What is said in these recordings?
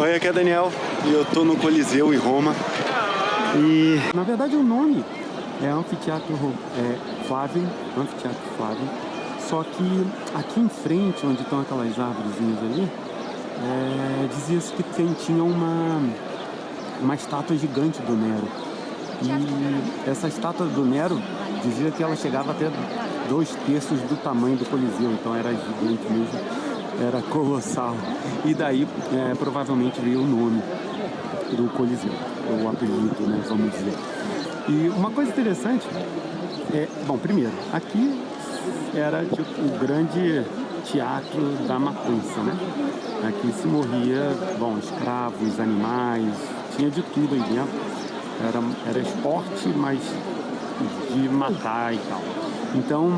Oi, aqui é Daniel e eu tô no Coliseu em Roma. E na verdade o nome é Anfiteatro Flávio, Anfiteatro Flávio. Só que aqui em frente, onde estão aquelas árvorezinhas ali, dizia-se que tinha uma estátua gigante do Nero. E essa estátua do Nero dizia que ela chegava até 2/3 do tamanho do Coliseu, então era gigante mesmo, era colossal. E daí provavelmente veio o nome do Coliseu, o apelido, né, vamos dizer. E uma coisa interessante bom, primeiro, aqui era tipo o grande teatro da matança, né? Aqui se morria, bom, escravos, animais, tinha de tudo aí dentro. Era esporte, mas de matar e tal. Então,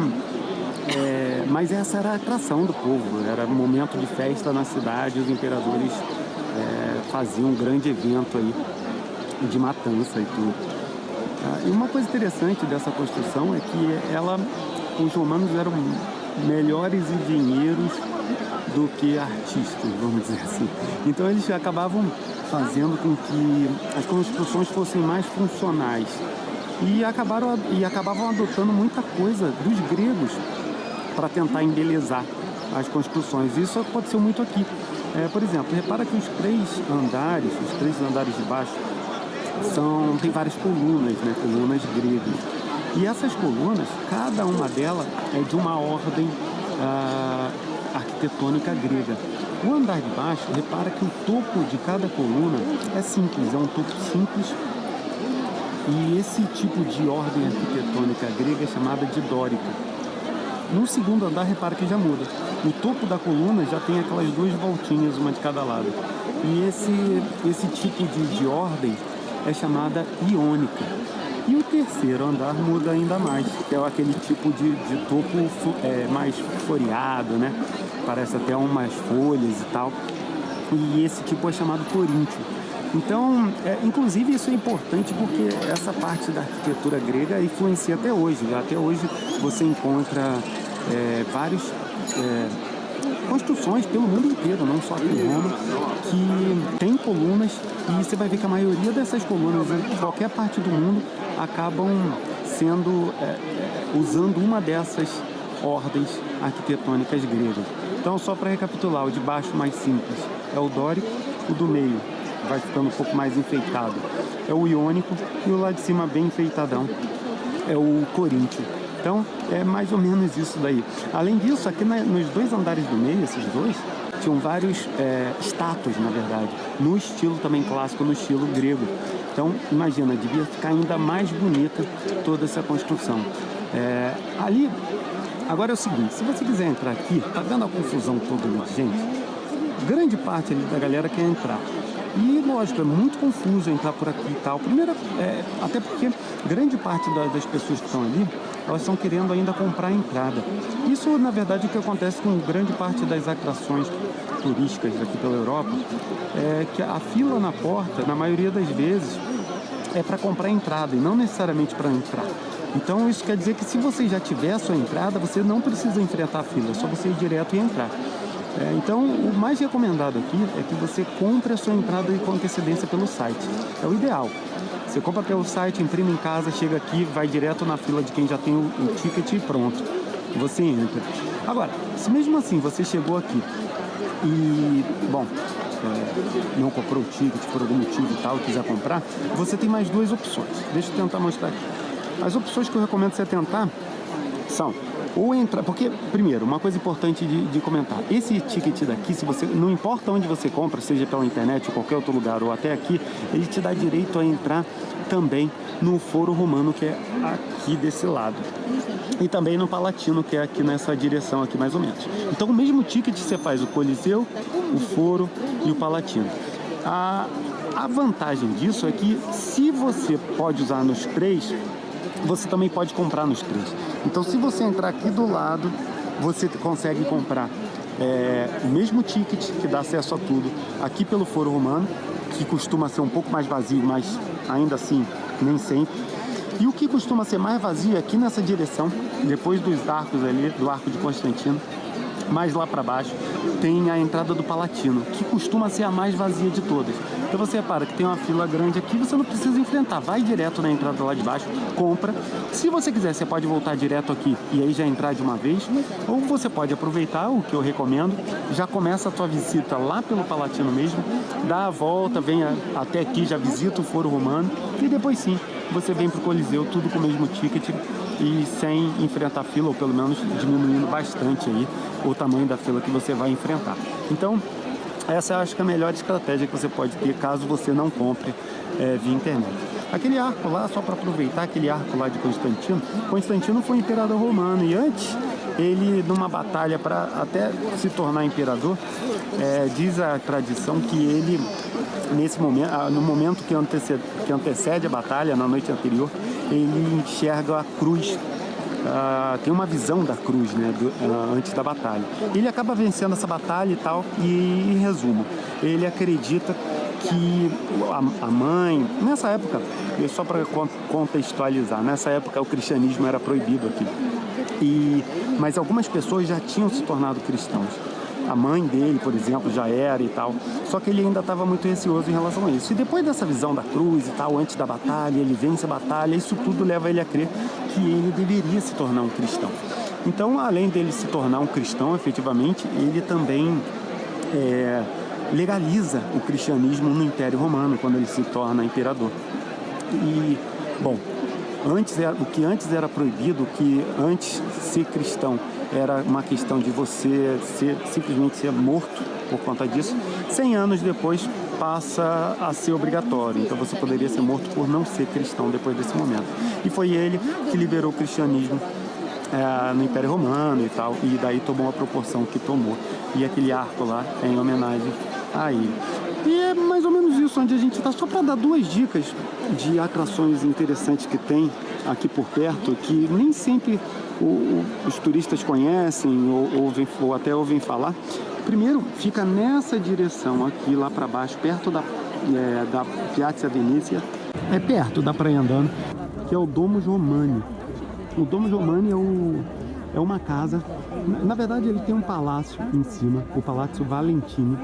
mas essa era a atração do povo, era momento de festa na cidade, os imperadores faziam um grande evento aí de matança e tudo. E uma coisa interessante dessa construção é que os romanos eram melhores engenheiros do que artistas, vamos dizer assim. Então eles acabavam fazendo com que as construções fossem mais funcionais e acabavam adotando muita coisa dos gregos para tentar embelezar as construções. Isso aconteceu muito aqui. Por exemplo, repara que os três andares de baixo tem várias colunas, né? Colunas gregas. E essas colunas, cada uma delas é de uma ordem arquitetônica grega. O andar de baixo, repara que o topo de cada coluna é simples, é um topo simples. E esse tipo de ordem arquitetônica grega é chamada de dórica. No segundo andar, repara que já muda. O topo da coluna já tem aquelas duas voltinhas, uma de cada lado. E esse tipo de ordem é chamada iônica. E o terceiro andar muda ainda mais, que é aquele tipo de topo mais floreado, né? Parece até umas folhas e tal. E esse tipo é chamado coríntio. Então, inclusive isso é importante porque essa parte da arquitetura grega influencia até hoje. Até hoje você encontra várias construções pelo mundo inteiro, não só aqui em Roma, que tem colunas, e você vai ver que a maioria dessas colunas em qualquer parte do mundo acabam usando uma dessas ordens arquitetônicas gregas. Então, só para recapitular, o de baixo mais simples é o dórico, o do meio vai ficando um pouco mais enfeitado é o iônico, e o lá de cima bem enfeitadão é o coríntio. Então, é mais ou menos isso daí. Além disso, aqui nos dois andares do meio, esses dois, tinham vários estátuas, na verdade, no estilo também clássico, no estilo grego. Então, imagina, devia ficar ainda mais bonita toda essa construção. Ali, agora é o seguinte, se você quiser entrar aqui, tá vendo a confusão toda de gente? Grande parte ali da galera quer entrar. E, lógico, é muito confuso entrar por aqui e tal. Primeiro, até porque grande parte das pessoas que estão ali, elas estão querendo ainda comprar a entrada. Isso, na verdade, é o que acontece com grande parte das atrações turísticas aqui pela Europa, é que a fila na porta, na maioria das vezes, é para comprar a entrada e não necessariamente para entrar. Então, isso quer dizer que se você já tiver a sua entrada, você não precisa enfrentar a fila, é só você ir direto e entrar. Então, o mais recomendado aqui é que você compre a sua entrada com antecedência pelo site. É o ideal. Você compra pelo site, imprime em casa, chega aqui, vai direto na fila de quem já tem o ticket e pronto. Você entra. Agora, se mesmo assim você chegou aqui e, bom, não comprou o ticket por algum motivo e tal, quiser comprar, você tem mais duas opções. Deixa eu tentar mostrar aqui. As opções que eu recomendo você tentar são ou entrar, porque, primeiro, uma coisa importante de comentar, esse ticket daqui, se você, não importa onde você compra, seja pela internet, ou qualquer outro lugar, ou até aqui, ele te dá direito a entrar também no Foro Romano, que é aqui desse lado. E também no Palatino, que é aqui nessa direção aqui, mais ou menos. Então, o mesmo ticket você faz o Coliseu, o Foro e o Palatino. A vantagem disso é que, se você pode usar nos três, você também pode comprar nos três. Então, se você entrar aqui do lado, você consegue comprar o mesmo ticket, que dá acesso a tudo, aqui pelo Foro Romano, que costuma ser um pouco mais vazio, mas ainda assim, nem sempre. E o que costuma ser mais vazio é aqui nessa direção, depois dos arcos ali, do Arco de Constantino, mais lá para baixo tem a entrada do Palatino, que costuma ser a mais vazia de todas. Então você repara que tem uma fila grande aqui, você não precisa enfrentar, vai direto na entrada lá de baixo, compra. Se você quiser, você pode voltar direto aqui e aí já entrar de uma vez, ou você pode aproveitar, o que eu recomendo, já começa a tua visita lá pelo Palatino mesmo, dá a volta, vem até aqui, já visita o Foro Romano e depois sim, você vem pro Coliseu, tudo com o mesmo ticket e sem enfrentar fila, ou pelo menos diminuindo bastante aí o tamanho da fila que você vai enfrentar. Então, essa eu acho que é a melhor estratégia que você pode ter caso você não compre via internet. Aquele arco lá, só para aproveitar, aquele arco lá de Constantino, Constantino foi imperador romano e antes ele, numa batalha para até se tornar imperador, diz a tradição que ele, nesse momento, no momento que antecede a batalha, na noite anterior, ele enxerga a cruz. Tem uma visão da cruz, né, antes da batalha. Ele acaba vencendo essa batalha e tal, e em resumo, ele acredita que a mãe, nessa época, só para contextualizar, nessa época o cristianismo era proibido aqui, mas algumas pessoas já tinham se tornado cristãos. A mãe dele, por exemplo, já era e tal. Só que ele ainda estava muito receoso em relação a isso. E depois dessa visão da cruz e tal, antes da batalha, ele vence a batalha, isso tudo leva ele a crer que ele deveria se tornar um cristão. Então, além dele se tornar um cristão, efetivamente, ele também legaliza o cristianismo no Império Romano, quando ele se torna imperador. E, bom, o que antes era proibido, o que antes ser cristão era uma questão de você simplesmente ser morto por conta disso, 100 anos depois passa a ser obrigatório. Então você poderia ser morto por não ser cristão depois desse momento. E foi ele que liberou o cristianismo no Império Romano e tal, e daí tomou a proporção que tomou. E aquele arco lá é em homenagem a ele. E é mais ou menos isso onde a gente está, só para dar duas dicas de atrações interessantes que tem aqui por perto, que nem sempre os turistas conhecem ou até ouvem falar. Primeiro, fica nessa direção aqui, lá para baixo, perto da Piazza Venezia, é perto da Praia Andando, que é o Domus Romani. O Domus Romani é uma casa, na verdade ele tem um palácio em cima, o Palácio Valentini.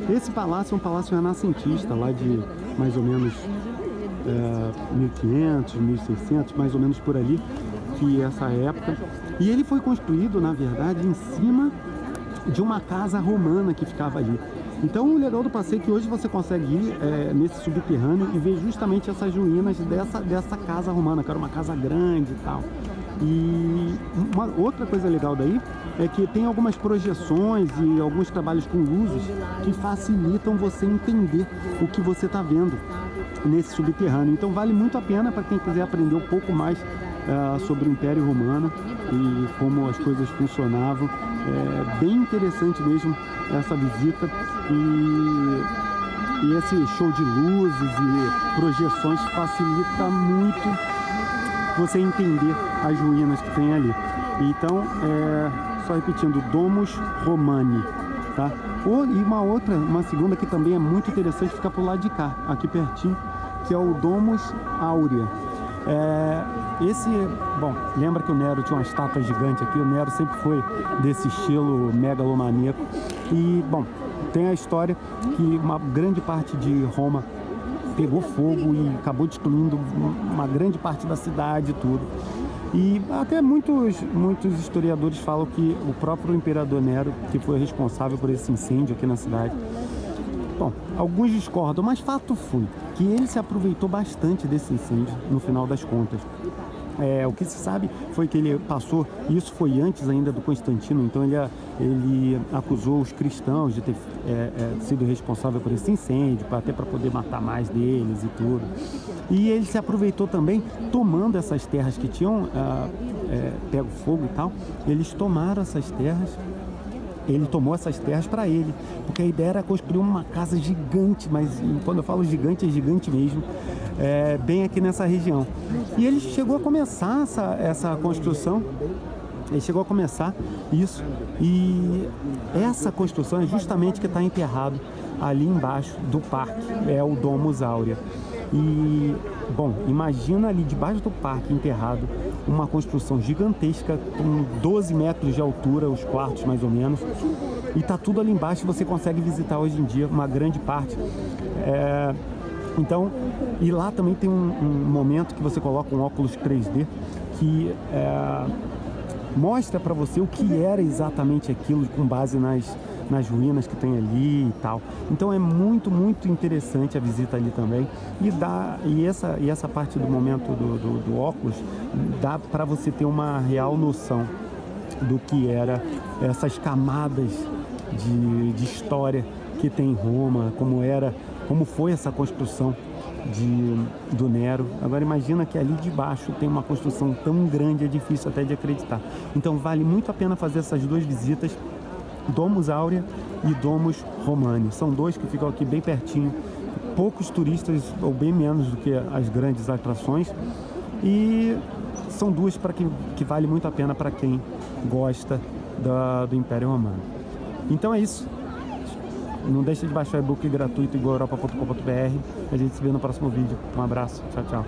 Esse palácio é um palácio renascentista, lá de mais ou menos 1500, 1600, mais ou menos por ali, que é essa época. E ele foi construído, na verdade, em cima de uma casa romana que ficava ali. Então o legal do passeio é que hoje você consegue ir nesse subterrâneo e ver justamente essas ruínas dessa casa romana, que era uma casa grande e tal. E uma outra coisa legal daí é que tem algumas projeções e alguns trabalhos com luzes que facilitam você entender o que você está vendo nesse subterrâneo. Então vale muito a pena para quem quiser aprender um pouco mais sobre o Império Romano e como as coisas funcionavam. É bem interessante mesmo essa visita e esse show de luzes e projeções facilita muito você entender as ruínas que tem ali. Então, só repetindo, Domus Romani, tá? E uma segunda que também é muito interessante, fica pro lado de cá, aqui pertinho, que é o Domus Áurea. Bom, lembra que o Nero tinha uma estátua gigante aqui, o Nero sempre foi desse estilo megalomaníaco. E, bom, tem a história que uma grande parte de Roma pegou fogo e acabou destruindo uma grande parte da cidade e tudo. E até muitos historiadores falam que o próprio imperador Nero, que foi responsável por esse incêndio aqui na cidade. Bom, alguns discordam, mas fato foi que ele se aproveitou bastante desse incêndio no final das contas. O que se sabe foi que ele passou, isso foi antes ainda do Constantino, então ele acusou os cristãos de ter sido responsável por esse incêndio, até para poder matar mais deles e tudo. E ele se aproveitou também, tomando essas terras que tinham pego fogo e tal, eles tomaram essas terras. Ele tomou essas terras para ele, porque a ideia era construir uma casa gigante, mas quando eu falo gigante, é gigante mesmo, bem aqui nessa região. E ele chegou a começar essa construção, ele chegou a começar isso, e essa construção é justamente que está enterrado ali embaixo do parque, é o Domus Áurea. E, bom, imagina ali debaixo do parque enterrado uma construção gigantesca, com 12 metros de altura, os quartos mais ou menos, e tá tudo ali embaixo, você consegue visitar hoje em dia uma grande parte. Então, e lá também tem um momento que você coloca um óculos 3D que mostra para você o que era exatamente aquilo, com base nas ruínas que tem ali e tal. Então é muito, muito interessante a visita ali também. E essa parte do momento do óculos dá para você ter uma real noção do que era essas camadas de história que tem em Roma, como foi essa construção do Nero. Agora imagina que ali de baixo tem uma construção tão grande, é difícil até de acreditar. Então vale muito a pena fazer essas duas visitas, Domus Aurea e Domus Romani. São dois que ficam aqui bem pertinho, poucos turistas, ou bem menos do que as grandes atrações, e são duas que vale muito a pena para quem gosta do Império Romano. Então é isso. Não deixe de baixar o e-book gratuito igual europa.com.br. A gente se vê no próximo vídeo. Um abraço. Tchau, tchau.